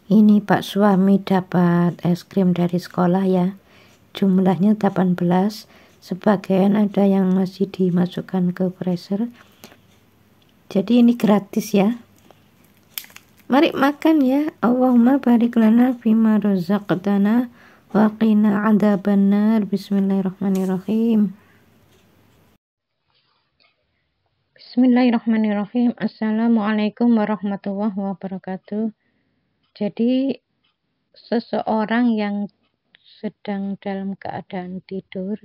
Ini Pak suami dapat es krim dari sekolah ya. Jumlahnya 18. Sebagian ada yang masih dimasukkan ke freezer. Jadi ini gratis ya. Mari makan ya. Allahumma barik lana fima razaqtana wa qina adzabannar. Bismillahirrahmanirrahim. Bismillahirrahmanirrahim. Assalamualaikum warahmatullahi wabarakatuh. Jadi seseorang yang sedang dalam keadaan tidur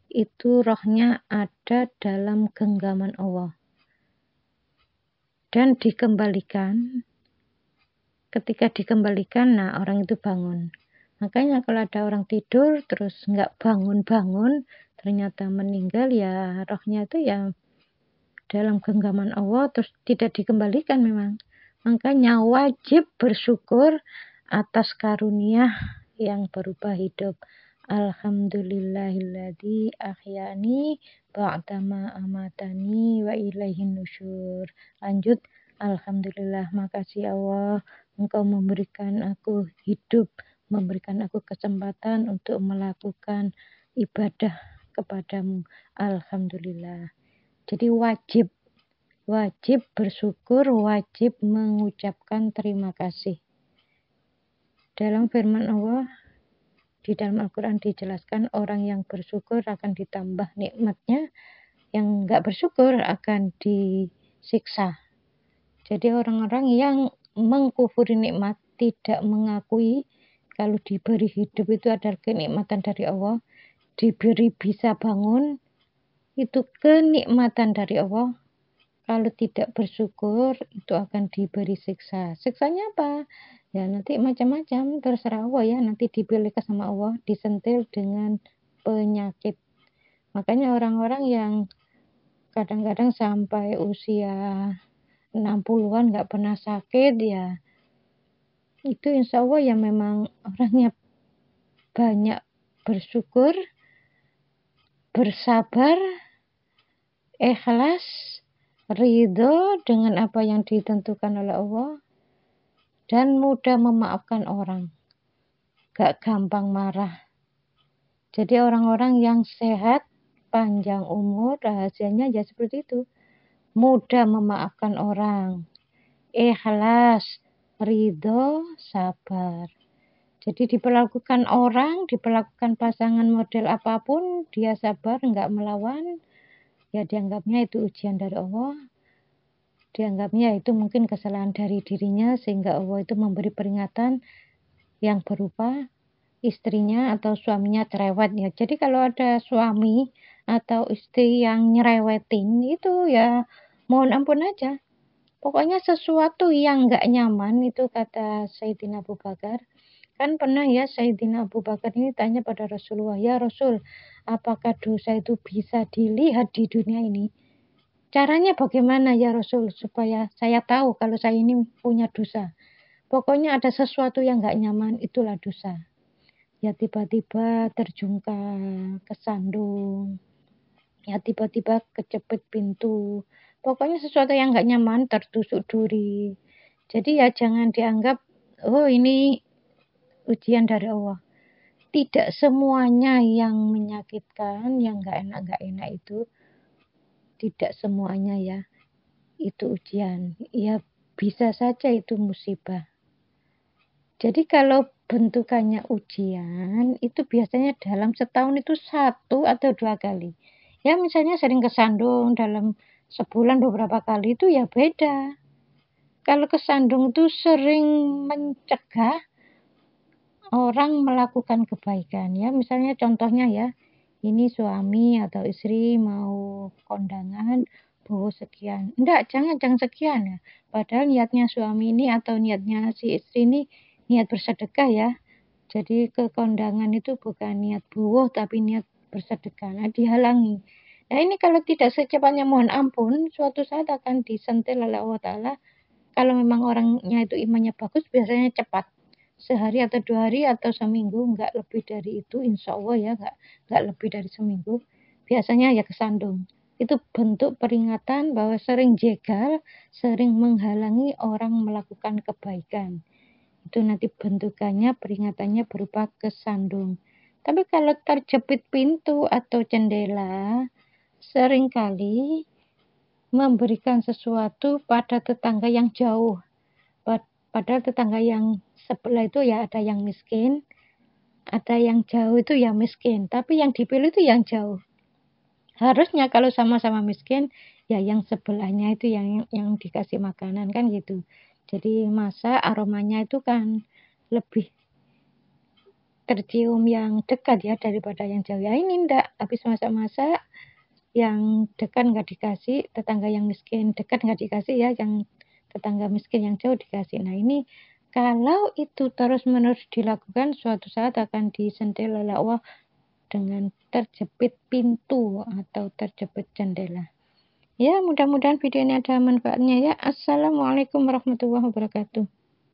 itu rohnya ada dalam genggaman Allah dan dikembalikan. Ketika dikembalikan, nah orang itu bangun. Makanya kalau ada orang tidur terus nggak bangun-bangun, ternyata meninggal, ya rohnya itu ya dalam genggaman Allah terus tidak dikembalikan memang. Makanya wajib bersyukur atas karunia yang berubah hidup. Alhamdulillahilladzi ahyani ba'dama amatani wa ilaihin nusyur. Lanjut, alhamdulillah, makasih Allah, Engkau memberikan aku hidup, memberikan aku kesempatan untuk melakukan ibadah kepadamu. Alhamdulillah. Jadi wajib bersyukur, wajib mengucapkan terima kasih. Dalam firman Allah, di dalam Al-Quran dijelaskan orang yang bersyukur akan ditambah nikmatnya, yang nggak bersyukur akan disiksa. Jadi orang-orang yang mengkufuri nikmat, tidak mengakui kalau diberi hidup itu adalah kenikmatan dari Allah, diberi bisa bangun, itu kenikmatan dari Allah. Kalau tidak bersyukur itu akan diberi siksa. Siksanya apa? Ya nanti macam-macam, terserah Allah ya. Nanti dipilih sama Allah, disentil dengan penyakit. Makanya orang-orang yang kadang-kadang sampai usia 60-an nggak pernah sakit ya, itu insya Allah ya memang orangnya banyak bersyukur, bersabar, ikhlas, ridho dengan apa yang ditentukan oleh Allah, dan mudah memaafkan orang, gak gampang marah. Jadi orang-orang yang sehat, panjang umur, rahasianya ya seperti itu, mudah memaafkan orang, ikhlas, ridho, sabar. Jadi diperlakukan orang, diperlakukan pasangan model apapun, dia sabar, gak melawan, ya dianggapnya itu ujian dari Allah. Dianggapnya itu mungkin kesalahan dari dirinya, sehingga Allah itu memberi peringatan yang berupa istrinya atau suaminya cerewet ya. Jadi kalau ada suami atau istri yang nyerewetin itu ya mohon ampun aja. Pokoknya sesuatu yang nggak nyaman, itu kata Sayyidina Abu Bakar. Kan pernah ya Sayyidina Abu Bakar ini tanya pada Rasulullah, ya Rasul, apakah dosa itu bisa dilihat di dunia ini? Caranya bagaimana ya Rasul, supaya saya tahu kalau saya ini punya dosa? Pokoknya ada sesuatu yang nggak nyaman, itulah dosa. Ya tiba-tiba terjungkal, kesandung, ya tiba-tiba kecepet pintu. Pokoknya sesuatu yang nggak nyaman, tertusuk duri. Jadi ya jangan dianggap, oh ini ujian dari Allah. Tidak semuanya yang menyakitkan, yang nggak enak itu, tidak semuanya ya, itu ujian. Ya bisa saja itu musibah. Jadi kalau bentukannya ujian, itu biasanya dalam setahun itu 1 atau 2 kali. Ya misalnya sering kesandung dalam sebulan beberapa kali, itu ya beda. Kalau kesandung itu sering mencegah orang melakukan kebaikan ya. Misalnya contohnya ya, ini suami atau istri mau kondangan bawa sekian. Enggak, jangan sekian ya. Padahal niatnya suami ini atau niatnya si istri ini niat bersedekah ya. Jadi ke kondangan itu bukan niat buwuh tapi niat bersedekah. Nah, dihalangi. Nah, ini kalau tidak secepatnya mohon ampun, suatu saat akan disentil oleh Allah Ta'ala. Kalau memang orangnya itu imannya bagus, biasanya cepat. Sehari atau 2 hari atau seminggu, nggak lebih dari itu, insya Allah ya, nggak lebih dari seminggu. Biasanya ya kesandung. Itu bentuk peringatan bahwa sering jegal, sering menghalangi orang melakukan kebaikan. itu nanti bentukannya peringatannya berupa kesandung. Tapi kalau terjepit pintu atau jendela, seringkali memberikan sesuatu pada tetangga yang jauh. Padahal tetangga yang sebelah itu ya ada yang miskin, ada yang jauh itu ya miskin, tapi yang dipilih itu yang jauh. Harusnya kalau sama-sama miskin, ya yang sebelahnya itu yang dikasih makanan kan gitu. Jadi masa aromanya itu kan lebih tercium yang dekat ya daripada yang jauh. Ya ini enggak, habis masak-masak yang dekat nggak dikasih, tetangga yang miskin dekat nggak dikasih ya, yang tetangga miskin yang jauh dikasih. Nah ini kalau itu terus-menerus dilakukan, suatu saat akan disentil oleh Allah dengan terjepit pintu atau terjepit jendela. Ya, mudah-mudahan video ini ada manfaatnya ya. Assalamualaikum warahmatullahi wabarakatuh.